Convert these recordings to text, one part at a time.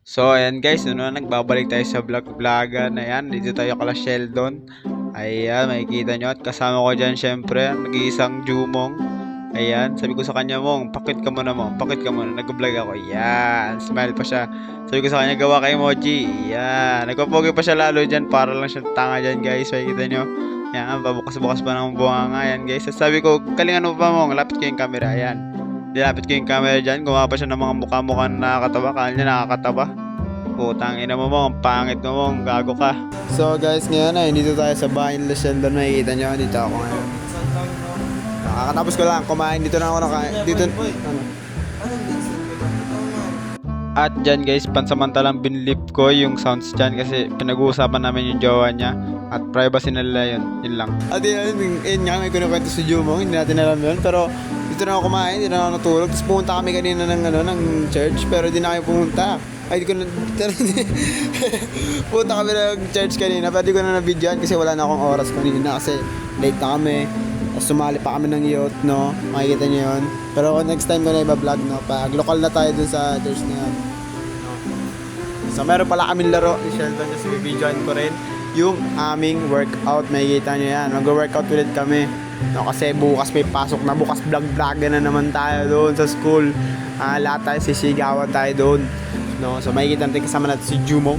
So ayan guys, nagbabalik tayo sa vlog-vlogan na yan. Dito tayo kala Sheldon. Ayan, makikita nyo. At kasama ko dyan syempre, nag-iisang Jumong. Ayan, sabi ko sa kanya, Mong, pakit ka muna mo. Pakit ka muna, nag-vlog ako. Ayan, smile pa siya. Sabi ko sa kanya, gawa ka emoji. Ayan, nagpapogi pa siya lalo dyan. Para lang siya tanga dyan guys, makikita nyo. Ayan, pabukas-bukas pa ng bunga. Ayan guys, sabi ko, kalingan mo pa Mong, lapit ko yung camera. Ayan. Dilapit ko yung camera dyan, gumawa pa siya ng mga mukha-mukha na nakakatawa. Kala niya nakakatawa. Putang ina mo ang pangit mo mong, gago ka. So guys, ngayon ay dito tayo sa bahay nila Sheldon. Makikita nyo, dito ako ngayon. Nakakatapos ko lang, kumain dito na ako nakain. Dito, ano? At dyan guys, pansamantalang binlip ko yung sounds dyan kasi pinag-uusapan namin yung jowa niya. At privacy nila yun lang. At yun nga, may kinukwento si Jumong, hindi natin alam yun. Pero dito na ako kumain, dito na ako natulog. Tapos pumunta kami kanina ng church, pero di na kayo pumunta. Ay, di ko na... Punta kami ng church kanina, pero di ko na na-videoan kasi wala na akong oras kanina kasi late na kami. Tapos sumali pa kami ng youth, no? Makikita nyo yun. Pero next time ko na iba-vlog, no? Pag local na tayo dun sa church na yun. So, meron pala kaming laro ni Sheldon kasi bibidyoan ko rin yung aming workout. Makikita nyo yan. Mag-workout ulit kami. No, kasi bukas may pasok na. Bukas vlog-vlog na naman tayo doon sa school. Lahat tayo sisigawan tayo doon. No, so makikita natin kasama natin si Jumong.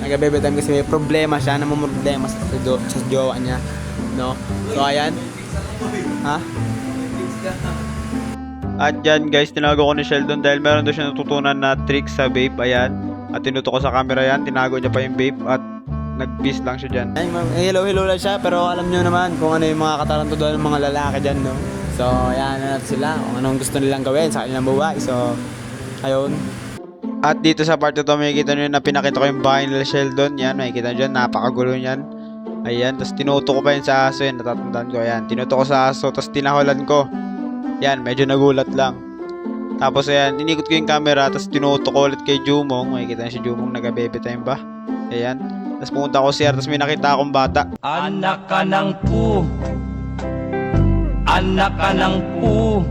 Nag-bebe time kasi may problema siya, problema sa jowa niya. No? So ayan. Ha? At yan guys, tinago ko ni Sheldon dahil meron daw siya natutunan na trick sa vape. Ayan. At tinuto ko sa camera yan, tinago niya pa yung vape at nag-peace lang siya dyan. Ay, hello lang siya, pero alam niyo naman kung ano yung mga katarantudan ng mga lalaki dyan, no? So ayan na natin sila, kung anong gusto nilang gawin sa kanilang buhay. So ayun. At dito sa part ito, makikita nyo na pinakita ko yung bahay nila Sheldon. Yan, makikita nyo dyan, napakagulo nyan. Ayan, tapos tinuto ko pa yun sa aso yun, natatandaan ko. Ayan, tinuto ko sa aso, tapos tinaholan ko. Yan, medyo nagulat lang. Tapos ayan, inikot ko yung camera, tapos tinuto ko ulit kay Jumong. Makikita nyo si Jumong, nag-bebe time ba? Ayan, tapos pumunta ako siya, tapos may nakita akong bata. Anak ka ng pu. Anak ka ng pu.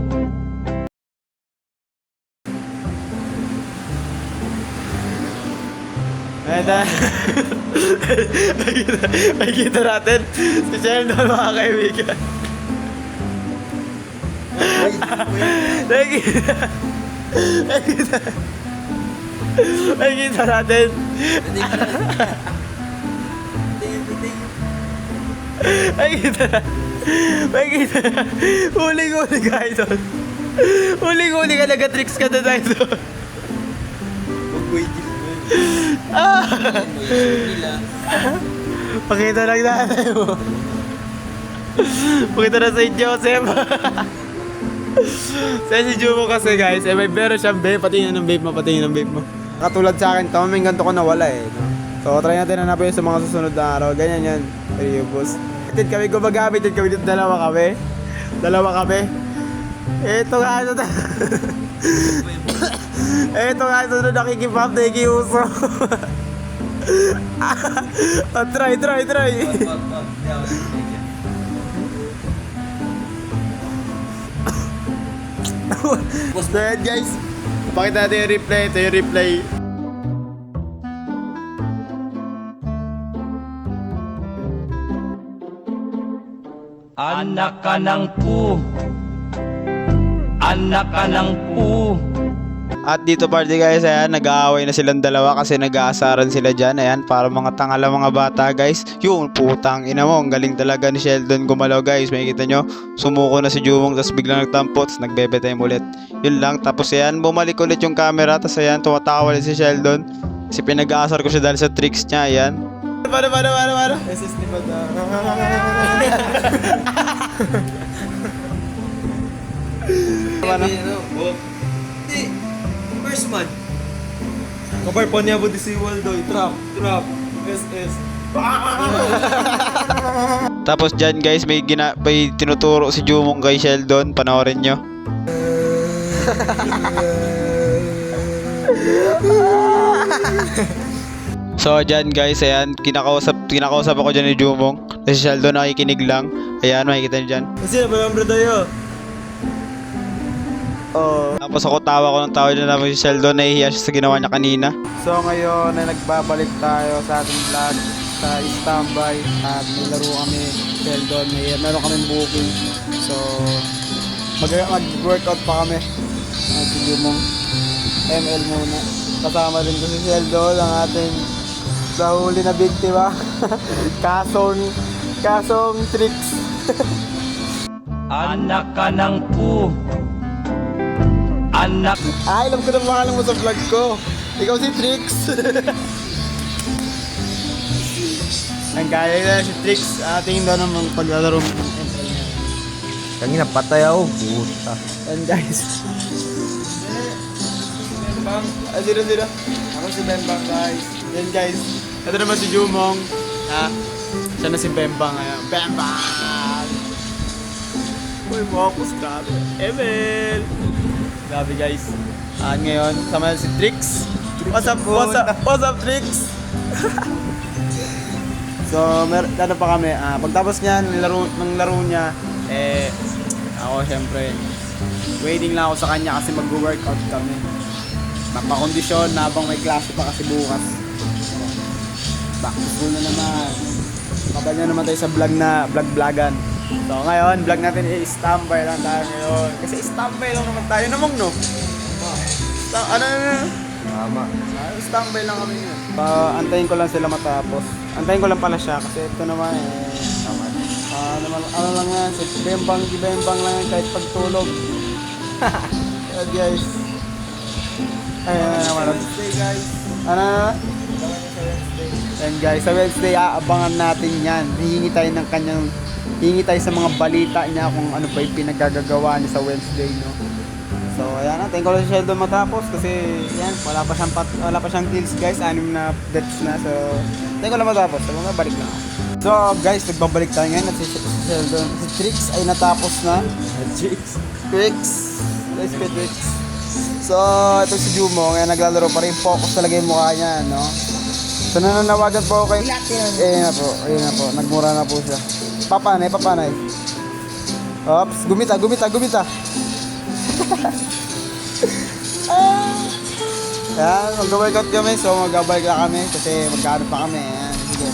Nakikita natin si Sheldon, mga kaibigan. Nakikita natin. Nakikita. Huling-huli ka ito. Huling-huli ka, nag-tricks ka na tayo. Pakita lang nanay mo. Pakita na sa Joseph. Sa si Jumo kasi guys, may meron siyang vape. Patingin ng vape mo. Katulad sa akin, tamang ganito ko nawala eh, no? So try natin hanapin sa mga susunod na araw. Ganyan yan. Boss. Dito kami gumagamit, dito dalawa kami. Ito nga ito. Ito nga ito na nakikipap, nakikiuso. Try. So yan guys, pakita natin yung replay. Ito yung replay. Anak ka ng pu. Anak ka ng pu. At dito party guys, ayan, nag-aaway na silang dalawa kasi nag-aasaran sila dyan. Ayan, para mga tangala mga bata guys. Yung putang ina mo, ang galing talaga ni Sheldon gumalaw guys. Makikita nyo, sumuko na si Jumong, tapos biglang nagtampo, tapos nag-bebe time ulit. Yun lang, tapos ayan, bumalik ulit yung camera, tapos ayan, tumatawa ulit si Sheldon. Kasi pinag-aasar ko siya dahil sa tricks niya, ayan. Paano? SS ni Bada. First man. Kapag pa niya di si Waldo, trap, SS. Tapos dyan guys, may tinuturo si Jumong kay Sheldon, panoorin nyo. So dyan guys, ayan, kinakausap ako dyan ni Jumong. Si Sheldon nakikinig lang. Ayan, makikita nyo dyan. Kasi na ba yung bro tayo? Tapos ako tawa ko ng tawa dyan naman si Sheldon, nahihiya siya sa ginawa niya kanina. So ngayon na nagbabalik tayo sa ating vlog sa standby at may laro kami Sheldon, meron kaming booking. So mag-workout pa kami. Si Jumong ML muna. Kasama rin ko si Sheldon, ang ating nahuli na biktima. kasong tricks. Anak ka ng pu. Anak. Alam ko na pangalan mo sa vlog ko. Ikaw si Trix. Ang kaya na si Trix. Tingin daw naman paglalaro ng ML niya. Kanina patay ako, puta. And guys. Bembang. Sino? Ako si Bembang guys. Yan guys. Ito naman si Jumong. Siya na si Bembang ngayon. Bembang! Uy, focus ka. ML! Grabe guys. Ngayon, sama si Trix. What's up Trix? So, ano pa kami, pagtapos niyan, ng laro niya, ako syempre, waiting lang ako sa kanya kasi mag-workout kami. Magpakondisyon na habang may klase pa kasi bukas. Back to school na naman. Kabal na naman tayo sa vlog-vlogan. So ngayon, vlog natin i-standby lang tayo ngayon. Kasi standby lang naman tayo namang no? Tama. Standby lang kami ngayon. Antayin ko lang sila matapos. Antayin ko lang pala siya kasi ito naman ano lang yan, si Bembang lang yan kahit pagtulog. Ayan guys. Ayan naman. Wednesday guys. Ayan guys, sa Wednesday aabangan natin yan. Hihingi tayo sa mga balita niya kung ano ba yung pinagagagawa niya sa Wednesday, no? So, ayan na. Thank you si Sheldon matapos kasi yan, wala pa siyang kills guys. 6 na deaths na. So, thank you lang matapos. So, balik na ako. So, guys, nagbabalik tayo ngayon at si Sheldon. Si Trix ay natapos na. Trix. So, ito si Jumo. Ngayon naglalaro pa rin. Focus talaga yung mukha niya, no? So, nananawagan po ako kay... Ayun na po. Nagmura na po siya. Papanay. Oops, gumita. Yan, mag-workout kami. So, mag-bike na kami kasi magkaano pa kami. Yan, sige.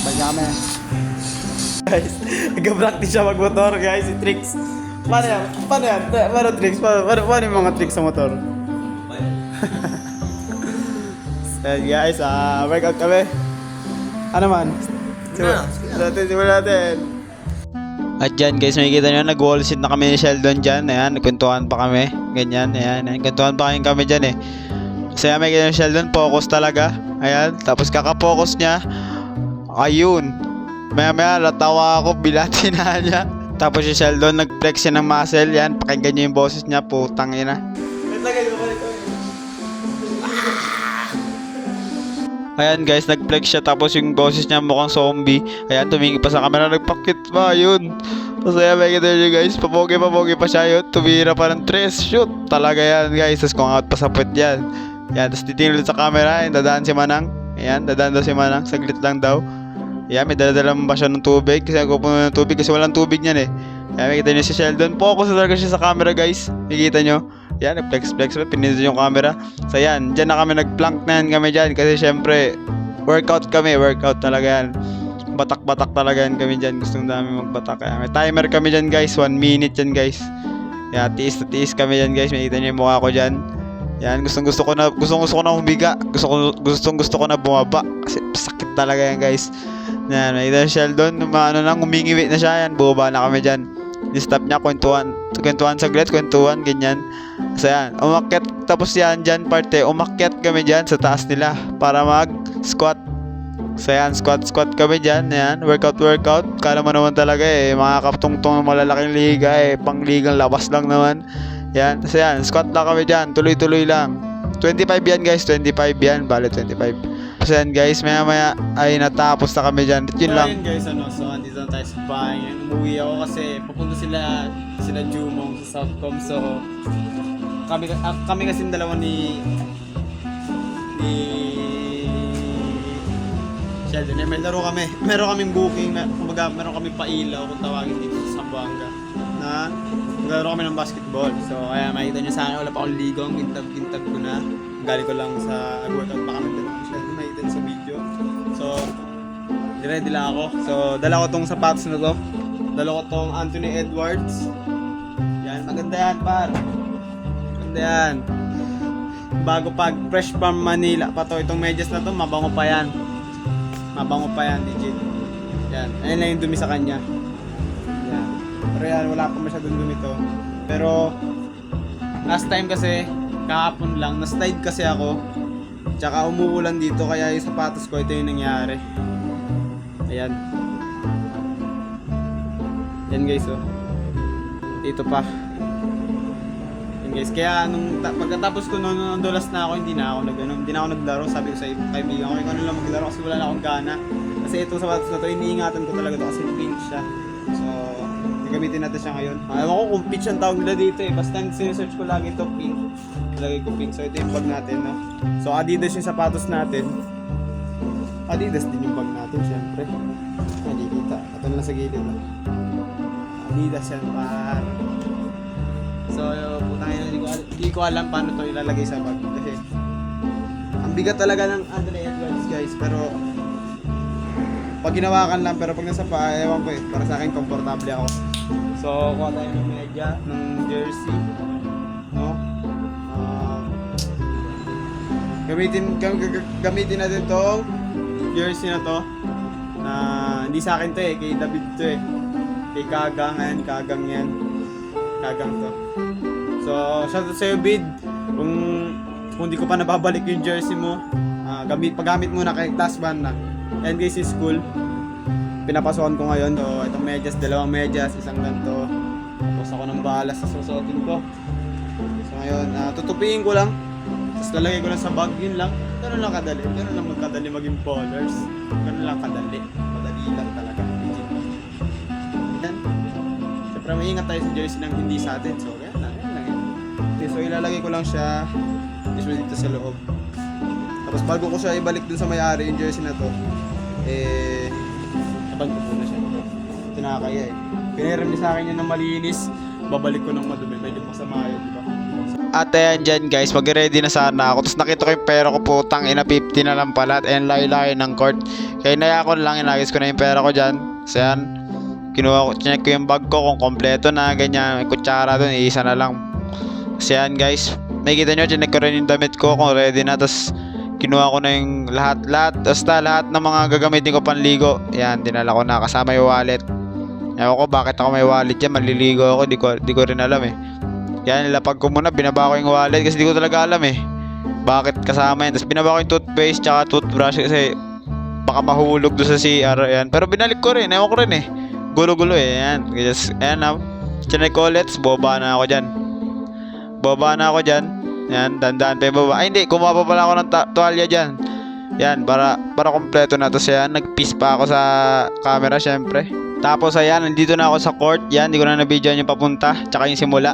Bike kami. Guys, nag-practice siya mag-motor, guys. Si Trix. Paano yan? Paano Trix? Paano yung mga tricks sa motor? Yan, guys. Workout kami. Ano man? Simulan natin. At dyan guys, makikita nyo, nag-wall sit na kami ni Sheldon dyan. Ayan, nagkuntuhan pa kami. Ganyan, ayan. Nagkuntuhan pa kami dyan eh. Kasi makikita nyo, Sheldon, focus talaga. Ayan, tapos kaka-focus niya. Ayun. Maya natawa ako, bilati na niya. Tapos si Sheldon, nag-flex siya ng muscle. Yan, pakinggan nyo yung boses niya, putang ina. Ayan guys, nag-flex siya tapos yung boses niya mukhang zombie. Ayan, tumingin pa sa camera, nagpakit pa, yun. Tapos ayan, makikita nyo guys, papogi pa siya yun. Tumira pa ng 3, shoot. Talaga yan guys, tapos kung out pa sa puwet yan. Ayan, tapos titingin ulit sa camera, ayan, dadaan si Manang. Ayan, dadaan daw si Manang, saglit lang daw. Ayan, may daladala ba siya ng tubig? Kasi ako puno ng tubig kasi walang tubig niyan eh. Ayan, makikita nyo si Sheldon, focus talaga siya sa camera guys. Makikita nyo. Yan, nag-flex, pinindot yung camera. So yan, dyan na kami nag-plank na yan kami dyan. Kasi syempre, workout talaga yan. Batak talaga yan kami dyan. Gustong dami magbatak. Kaya may timer kami dyan guys, 1 minute yan guys. Yan, tiis kami dyan guys. Makikita nyo yung mukha ko dyan. Yan, gustong gusto ko na humiga. Gusto ko na bumaba. Kasi sakit talaga yan guys. Yan, makikita nyo Sheldon, humingiwi na siya. Yan, bumaba na kami dyan. Ni-stop niya, kwentuhan saglit, ganyan. So yan, umakyat, tapos yan dyan parte, umakyat kami dyan sa taas nila para mag-squat. So yan, squat kami dyan, yan, workout. Kala mo naman talaga mga kaptungtong malalaking liga pangligang labas lang naman. Yan, so yan, squat lang kami dyan, tuloy lang. 25 yan guys, 25 yan, bale 25. So yan guys, maya ay natapos na kami dyan. Yun lang. So guys, so andito na tayo sa bahay. Umuwi ako kasi papunta sila Jumong sa Southcom. So kami kasi dalawa ni Sheldon. May laro kami. Meron kaming booking na, kumbaga meron kaming pailaw kung tawagin dito sa Zamboanga na Naglaro kami ng basketball. So, kaya makita nyo sana, wala pa akong ligo. Ang gintag-gintag ko na. Galing ko lang sa workout pa kami dito. Makita nyo sa video. So, ready lang ako. So, dala ko tong sapatos na to. Dala ko tong Anthony Edwards. Yan, maganda yan, par. Maganda yan. Bago pag fresh from Manila pa to. Itong medyas na to, mabango pa yan. Mabango pa yan, legit. Yan, ayun lang yung dumi sa kanya. Yan. Pero yan, wala pa masyadong dumi to. Pero, last time kasi, kahapon lang, na-slide kasi ako. Tsaka umuulan dito, kaya yung sapatos ko, ito yung nangyari. Ayan. Yan guys, oh. Dito pa. Yan guys, kaya nung pagkatapos ko nung dulas na ako, hindi na ako naglaro. Sabi ko sa kaibigan ko, ikaw na lang maglaro kasi wala na akong gana. Kasi itong sapatos na to, iniingatan ko talaga to kasi pink siya. So, gagamitin natin siya ngayon. Ewan ko kung peach ang tawag nila dito eh. Basta sinesearch ko lagi ito pink. Lagay ko pink. So, ito yung bag natin, no? So, Adidas yung sapatos natin. Adidas din yung bag natin, syempre. Hindi kita. Ito na lang sa gilid, no? Adidas yan, par. So, putang ina, hindi ko alam paano to ilalagay sa bag. Kasi, ang bigat talaga ng Anthony Edwards, guys. Pero, pag ginawakan lang, pero pag nasa paa, ewan ko eh. Para sa akin, komportable ako. So, kuha tayo ng media, ng jersey. No? Gamitin natin tong jersey na to. Na hindi sa akin to eh, kay David to eh. Kay Kagang, ayan, Kagang yan. Kagang to. So, shoutout sa'yo, Bid. Kung di ko pa nababalik yung jersey mo, paggamit muna kay Tasban na. And guys, is school. Pinapasukan ko ngayon. So, itong medyas, dalawang medyas, isang ganito. Tapos ako ng bahala sa susuotin ko. So, ngayon, tutupiin ko lang. Tapos lalagay ko lang sa bag, yun lang. Ganun lang kadali. Ganun lang magkadali maging ballers. Ganun lang kadali. Madali lang talaga. Yan. Siyempre, maingat tayo sa jersey ng hindi sa atin. So, yan lang. Yan lang yan. Okay, so, ilalagay ko lang siya usually dito sa loob. Tapos bago ko siya ibalik dun sa may-ari yung jersey na to, abang ko na siya. Ito nakakaya eh. Piniram niya sa akin yun ng malinis, babalik ko ng madumi. Medyo masama yun, di ba? At ayan dyan guys, mag-ready na sana ako. Tapos nakita ko yung pera ko, putang ina, 50 na lang pala. At ayan, layo-layo ng court. Kaya naya ko lang, inagis ko na yung pera ko dyan. So ayan, check ko yung bag ko kung kompleto na, ganyan. May kutsara dun, isa na lang. So ayan guys, makikita nyo, check ko rin yung damit ko kung ready na. Tapos kinuha ko na yung lahat. Basta lahat ng mga gagamitin ko panligo. Yan, dinala ko na kasama yung wallet. Ewan ko bakit ako may wallet yan. Maliligo ako, di ko rin alam eh. Yan, nilapag ko muna. Binaba ko yung wallet kasi di ko talaga alam eh. Bakit kasama yan. Tapos binaba ko yung toothpaste tsaka toothbrush kasi baka mahulog doon sa CR. Yan. Pero binalik ko rin. Ewan ko rin eh. Gulo-gulo eh. Yan. Ayan na. Chinek ko ulit. Boba na ako dyan. Yan, dandan pa yung baba. Ay hindi, kumuha pa pala ako ng tuwalya dyan. Yan, para kompleto na to siya. Nag-peace pa ako sa camera syempre. Tapos ayan, nandito na ako sa court. Yan, hindi ko na nabidyoan yung papunta tsaka yung simula.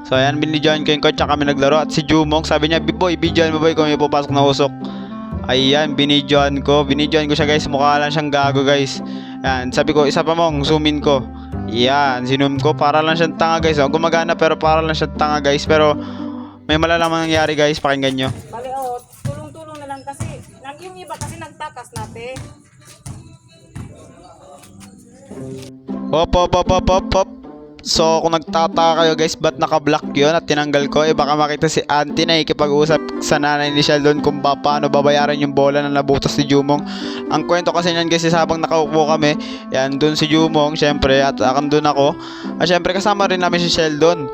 So ayan, binidyoan ko yung court tsaka kami naglaro. At si Jumong, sabi niya, boy, bidyoan mo boy kung may pupasok na usok. Ayan, binidyoan ko siya guys. Mukha lang siyang gago guys. Yan, sabi ko, isa pa mong zoomin ko. Yan, sinum ko, para lang siyang tanga guys. Gumagana pero para lang siyang tanga guys. Pero may malalamang nangyari guys, pakinggan nyo. Bale, tulong-tulong na lang kasi. Yung iba kasi nagtakas natin. Hop. So kung nagtataka kayo guys, ba't naka-block yun at tinanggal ko? Baka makita si Auntie na ikipag-usap sa nanay ni Sheldon kung paano babayaran yung bola na nabutas ni Jumong. Ang kwento kasi niyan guys, habang nakaupo kami, yan, dun si Jumong syempre at akan dun ako. Syempre kasama rin namin si Sheldon.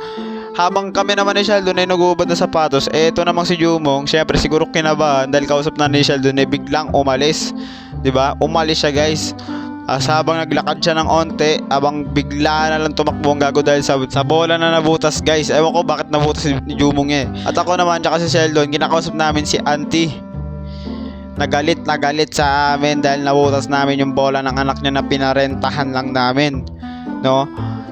Habang kami naman ni Sheldon ay nag-uubad na sapatos, ito namang si Jumong, syempre siguro kinabahan dahil kausap na ni Sheldon ay biglang umalis. 'Di ba? Umalis siya guys. Habang naglakad siya ng onte, abang bigla na lang tumakbo ang gago dahil sa bola na nabutas guys. Ewan ko bakit nabutas ni Jumong eh. At ako naman tsaka si Sheldon, kinakausap namin si Auntie. Nagalit sa amin dahil nabutas namin yung bola ng anak niya na pinarentahan lang namin. No?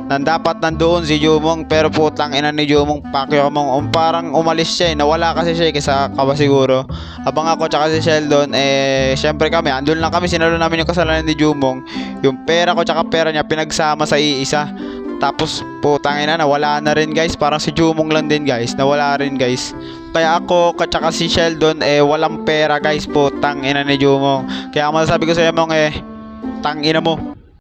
Dapat nandoon si Jumong, pero putang ina ni Jumong, pakyo mong parang umalis siya eh. Nawala kasi siya kaysa kaba siguro. Habang ako tsaka si Sheldon, syempre kami, andun lang kami, sinalo namin yung kasalanan ni Jumong. Yung pera ko tsaka pera niya pinagsama sa iisa. Tapos putang ina, nawala na rin guys. Parang si Jumong lang din guys, nawala rin guys. Kaya ako katsaka si Sheldon walang pera guys. Putang ina ni Jumong. Kaya ang masasabi ko sa iyo mong tang ina mo.